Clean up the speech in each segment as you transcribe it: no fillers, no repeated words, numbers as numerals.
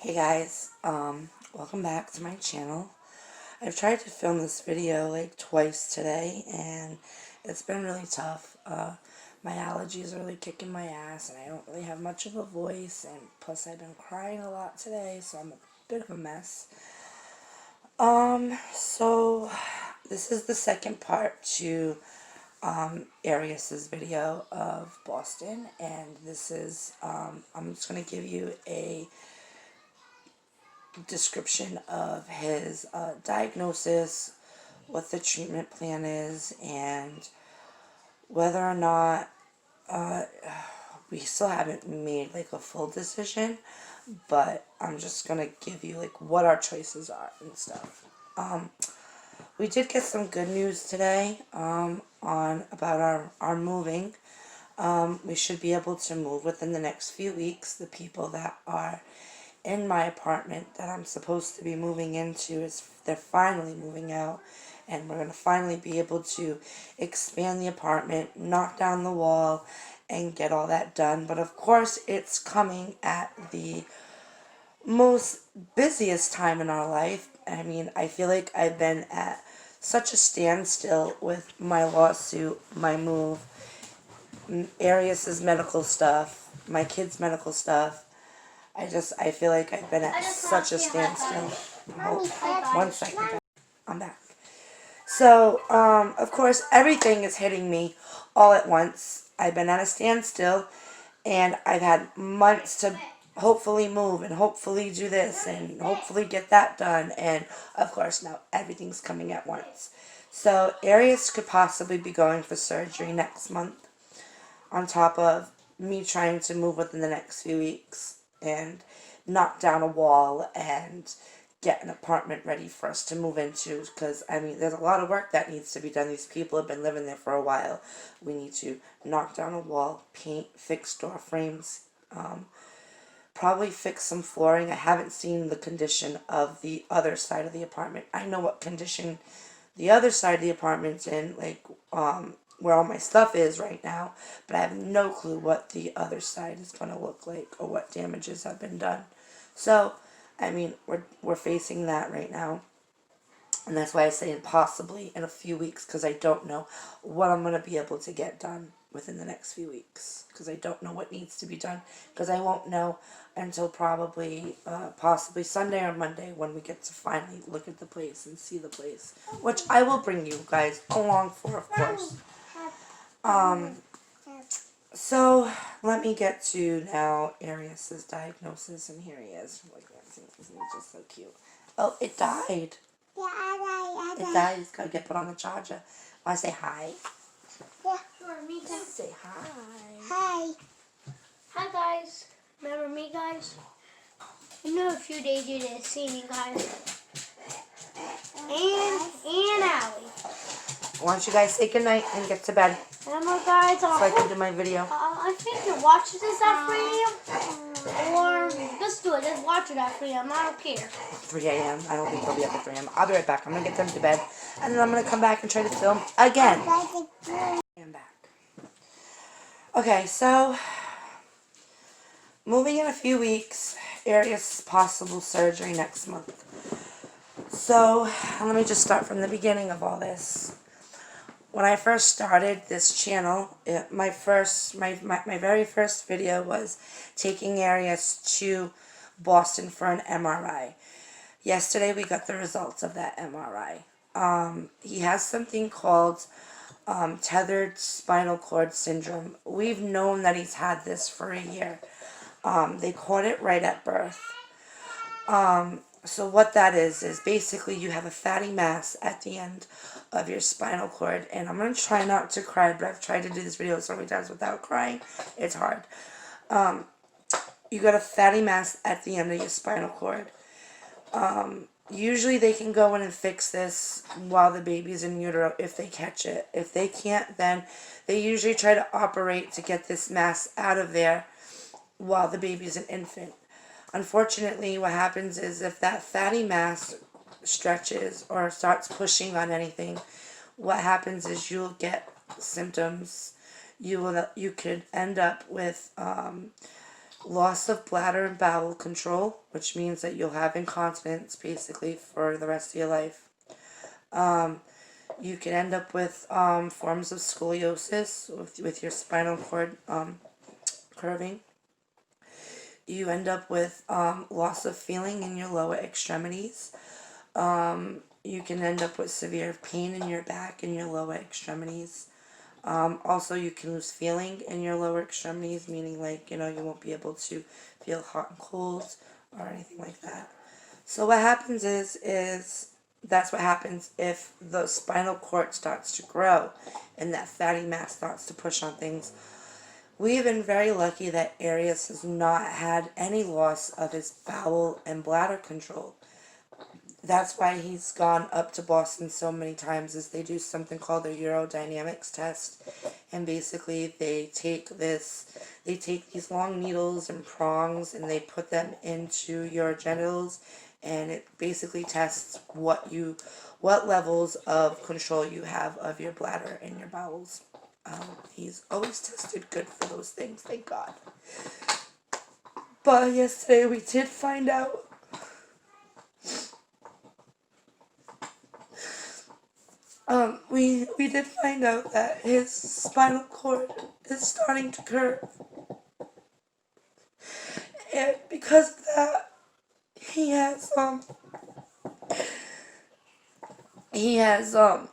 Hey guys, welcome back to my channel. I've tried to film this video like twice today and it's been really tough. My allergies are really kicking my ass and I don't really have much of a voice, and plus I've been crying a lot today, so I'm a bit of a mess. So this is the second part to Arius's video of Boston, and this is, I'm just going to give you a description of his diagnosis, what the treatment plan is, and whether or not we still haven't made like a full decision, but I'm just gonna give you like what our choices are and stuff. We did get some good news today on about our moving. We should be able to move within the next few weeks. The people that are in my apartment that I'm supposed to be moving into they're finally moving out, and we're going to finally be able to expand the apartment, knock down the wall, and get all that done. But of course it's coming at the most busiest time in our life. I mean, I feel like I've been at such a standstill with my lawsuit, my move, Arius's medical stuff, my kids' medical stuff. I feel like I've been at such a standstill. Oh, 1 second. I'm back. So, of course, everything is hitting me all at once. I've been at a standstill, and I've had months to hopefully move, and hopefully do this, and hopefully get that done, and of course now everything's coming at once. So, Arius could possibly be going for surgery next month, on top of me trying to move within the next few weeks and knock down a wall and get an apartment ready for us to move into, because I mean there's a lot of work that needs to be done. These people have been living there for a while. We need to knock down a wall, paint, fix door frames, probably fix some flooring. I haven't seen the condition of the other side of the apartment. I know what condition the other side of the apartment's in, like where all my stuff is right now, but I have no clue what the other side is going to look like or what damages have been done. So, I mean, we're facing that right now, and that's why I say possibly in a few weeks, because I don't know what I'm going to be able to get done within the next few weeks, because I don't know what needs to be done, because I won't know until probably possibly Sunday or Monday, when we get to finally look at the place and see the place, which I will bring you guys along for, of course. So let me get to now Arius's diagnosis, and here he is. Like, isn't he just so cute? Oh, it died. It died. It's gotta get put on the charger. Want to say hi? Yeah, sure, me too. Say hi. Hi. Hi, guys. Remember me, guys? I know a few days you didn't see me, guys. And Allie. Why don't you guys say goodnight and get to bed, Remember, guys? so I can do my video. I think you watch this at 3 a.m. Or just do it. Just watch it at 3 a.m. I don't care. 3 a.m. I don't think they'll be up at 3 a.m. I'll be right back. I'm gonna get them to bed, and then I'm gonna come back and try to film again. I'm back. Okay, so moving in a few weeks, Arius possible surgery next month. So let me just start from the beginning of all this. When I first started this channel, my very first video was taking Arius to Boston for an MRI. Yesterday we got the results of that MRI. He has something called tethered spinal cord syndrome. We've known that he's had this for a year. They caught it right at birth. So what that is basically you have a fatty mass at the end of your spinal cord, and I'm going to try not to cry, but I've tried to do this video so many times without crying. It's hard. You got a fatty mass at the end of your spinal cord. Usually they can go in and fix this while the baby's in utero if they catch it. If they can't, then they usually try to operate to get this mass out of there while the baby's an infant. Unfortunately, what happens is if that fatty mass stretches or starts pushing on anything, what happens is you'll get symptoms. You could end up with loss of bladder and bowel control, which means that you'll have incontinence basically for the rest of your life. You can end up with forms of scoliosis with your spinal cord curving. You end up with loss of feeling in your lower extremities. You can end up with severe pain in your back and your lower extremities. Also, you can lose feeling in your lower extremities, meaning like, you won't be able to feel hot and cold or anything like that. So what happens is that's what happens if the spinal cord starts to grow and that fatty mass starts to push on things. We've been very lucky that Arius has not had any loss of his bowel and bladder control. That's why he's gone up to Boston so many times, is they do something called the urodynamics test, and basically they take these long needles and prongs and they put them into your genitals, and it basically tests what levels of control you have of your bladder and your bowels. He's always tested good for those things, thank God. But yesterday we did find out we did find out that his spinal cord is starting to curve. And because of that, he has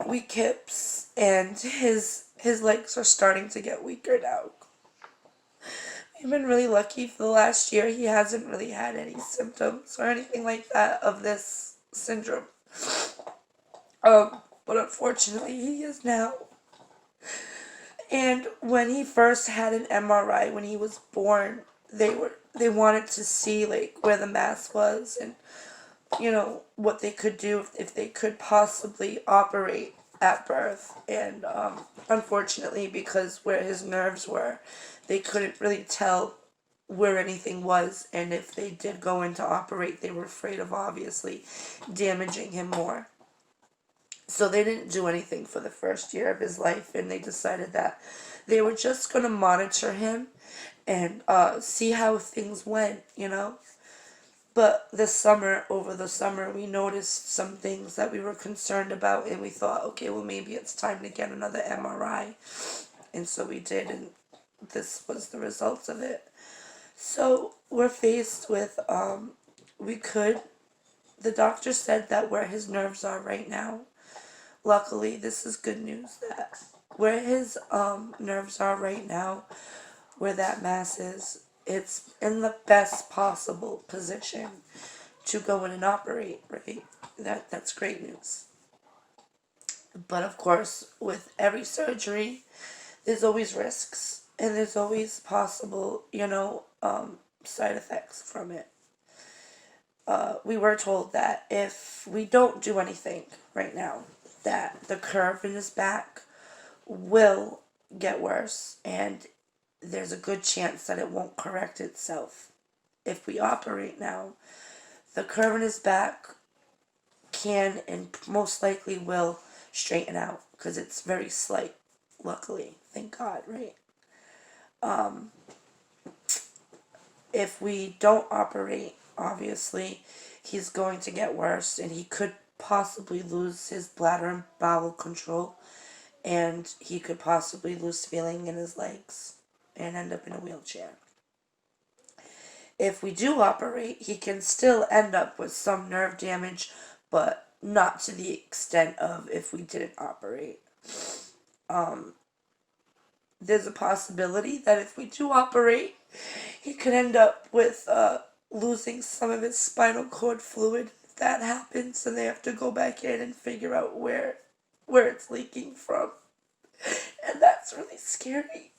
weak hips, and his legs are starting to get weaker now. We've been really lucky for the last year. He hasn't really had any symptoms or anything like that of this syndrome. But unfortunately he is now. And when he first had an MRI when he was born, they wanted to see like where the mass was and what they could do if they could possibly operate at birth. And unfortunately, because where his nerves were, they couldn't really tell where anything was, and if they did go in to operate, they were afraid of obviously damaging him more. So they didn't do anything for the first year of his life, and they decided that they were just going to monitor him and see how things went, But over the summer, we noticed some things that we were concerned about, and we thought, okay, well, maybe it's time to get another MRI. And so we did, and this was the results of it. So we're faced with, the doctor said that where his nerves are right now, luckily, this is good news, that where his nerves are right now, where that mass is, it's in the best possible position to go in and operate, right? That's great news. But of course, with every surgery, there's always risks, and there's always possible, side effects from it. We were told that if we don't do anything right now, that the curve in his back will get worse, and there's a good chance that it won't correct itself. If we operate now, the curve in his back can and most likely will straighten out, because it's very slight, luckily, thank God, right? If we don't operate, obviously, he's going to get worse, and he could possibly lose his bladder and bowel control, and he could possibly lose feeling in his legs and end up in a wheelchair. If we do operate, he can still end up with some nerve damage, but not to the extent of if we didn't operate. There's a possibility that if we do operate, he could end up with losing some of his spinal cord fluid. If that happens, then they have to go back in and figure out where it's leaking from. And that's really scary.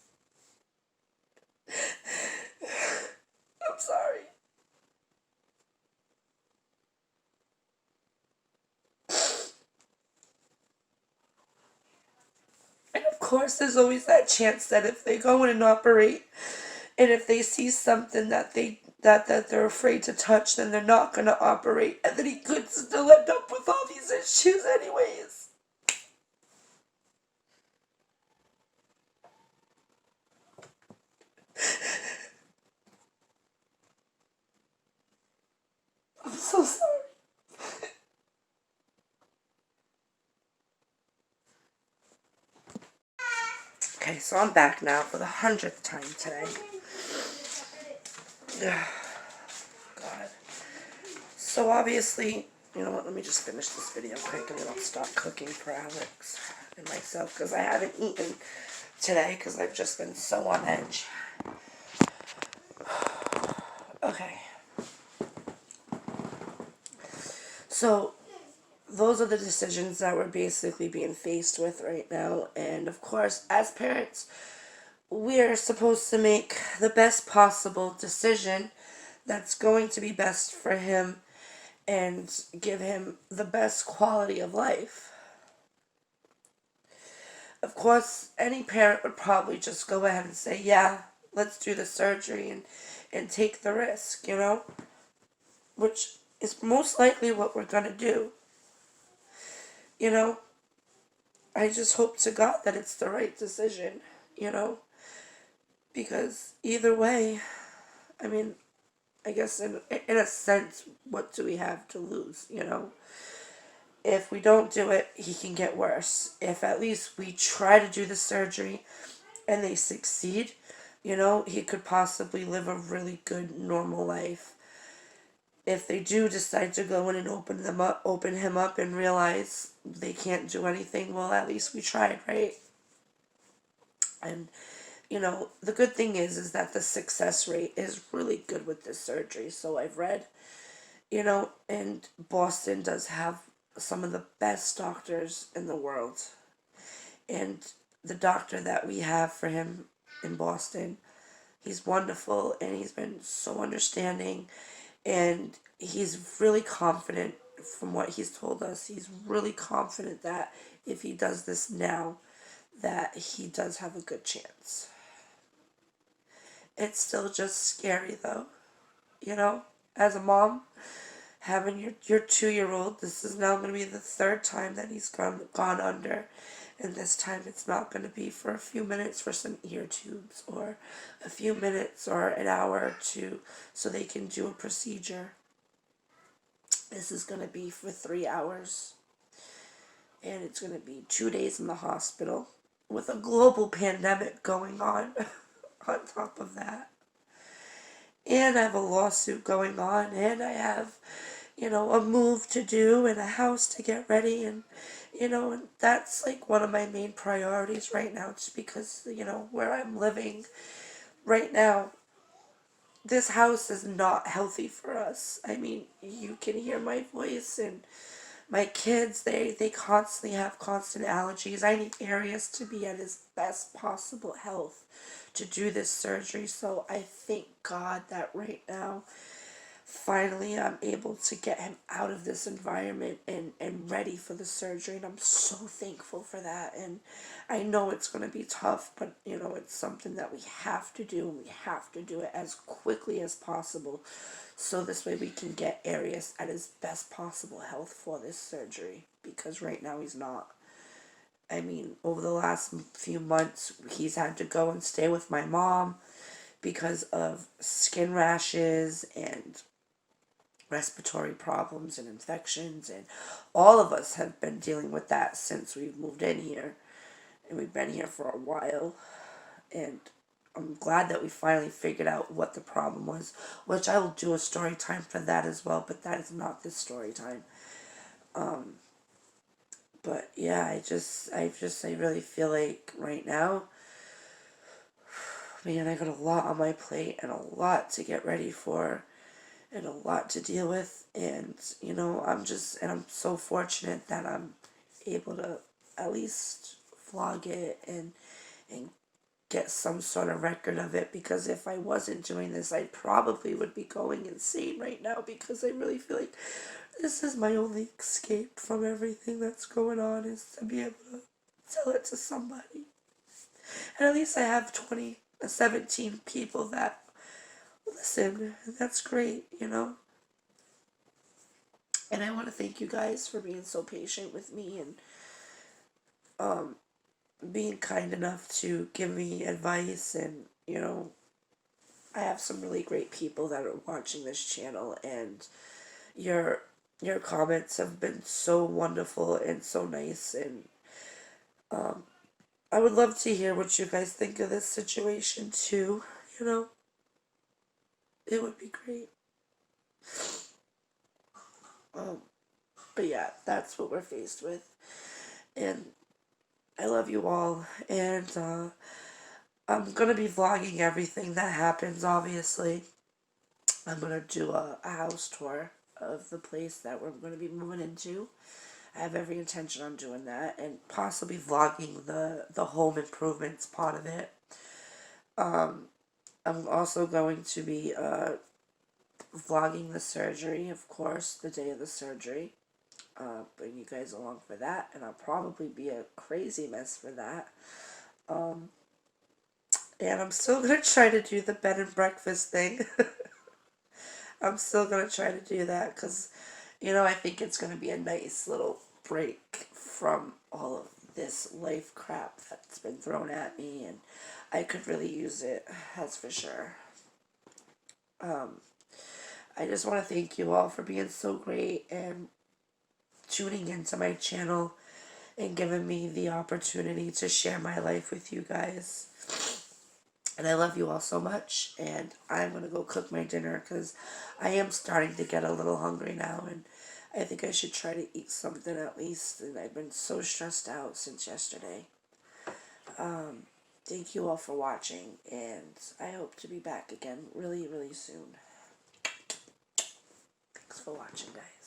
I'm sorry. And of course, there's always that chance that if they go in and operate, and if they see something that they're afraid to touch, then they're not going to operate, and then he could still end up with all these issues anyways. Okay, so I'm back now for the 100th time today. God. So obviously, you know what, let me just finish this video quick and then I'll stop cooking for Alex and myself because I haven't eaten today because I've just been so on edge. Okay. So those are the decisions that we're basically being faced with right now. And of course, as parents, we're supposed to make the best possible decision that's going to be best for him and give him the best quality of life. Of course, any parent would probably just go ahead and say, yeah, let's do the surgery and take the risk, you know? Which is most likely what we're going to do. You know? I just hope to God that it's the right decision, you know? Because either way, I mean, I guess in a sense, what do we have to lose, you know? If we don't do it, he can get worse. If at least we try to do the surgery and they succeed, you know, he could possibly live a really good, normal life. If they do decide to go in and open him up and realize they can't do anything, well, at least we tried, right? And, you know, the good thing is that the success rate is really good with this surgery. So I've read, you know, and Boston does have some of the best doctors in the world. And the doctor that we have for him in Boston, he's wonderful and he's been so understanding and he's really confident from what he's told us. He's really confident that if he does this now, that he does have a good chance. It's still just scary though, you know, as a mom, having your 2-year-old, this is now going to be the 3rd time that he's gone under. And this time it's not going to be for a few minutes for some ear tubes or a few minutes or an hour or two so they can do a procedure. This is going to be for 3 hours. And it's going to be 2 days in the hospital with a global pandemic going on on top of that. And I have a lawsuit going on and I have, you know, a move to do and a house to get ready and, you know, and that's like one of my main priorities right now just because, you know, where I'm living right now, this house is not healthy for us. I mean, you can hear my voice and my kids, they constantly have constant allergies. I need Arius to be at his best possible health to do this surgery. So I thank God that right now, finally I'm able to get him out of this environment and ready for the surgery. And I'm so thankful for that. And I know it's going to be tough, but, you know, it's something that we have to do. And we have to do it as quickly as possible. So this way we can get Arius at his best possible health for this surgery. Because right now he's not. I mean, over the last few months, he's had to go and stay with my mom because of skin rashes and respiratory problems and infections, and all of us have been dealing with that since we've moved in here, and we've been here for a while, and I'm glad that we finally figured out what the problem was, which I will do a story time for that as well, but that is not this story time. But yeah, I really feel like right now, man, I got a lot on my plate and a lot to get ready for and a lot to deal with, and you know, I'm so fortunate that I'm able to at least vlog it and get some sort of record of it, because if I wasn't doing this, I probably would be going insane right now, because I really feel like this is my only escape from everything that's going on, is to be able to tell it to somebody. And at least I have 17 people that listen, and that's great, you know. And I want to thank you guys for being so patient with me and being kind enough to give me advice. And, you know, I have some really great people that are watching this channel, and your comments have been so wonderful and so nice, and I would love to hear what you guys think of this situation too. You know, it would be great. Um, but yeah, that's what we're faced with. And I love you all. And I'm going to be vlogging everything that happens, obviously. I'm going to do a house tour of the place that we're going to be moving into. I have every intention on doing that and possibly vlogging the home improvements part of it. I'm also going to be vlogging the surgery, of course, the day of the surgery. Bring you guys along for that, and I'll probably be a crazy mess for that. And I'm still going to try to do the bed and breakfast thing. I'm still going to try to do that because, you know, I think it's going to be a nice little break from all of this life crap that's been thrown at me, and I could really use it, that's for sure. I just want to thank you all for being so great and tuning into my channel and giving me the opportunity to share my life with you guys. And I love you all so much, and I'm going to go cook my dinner because I am starting to get a little hungry now, and I think I should try to eat something at least, and I've been so stressed out since yesterday. Thank you all for watching, and I hope to be back again really, really soon. Thanks for watching, guys.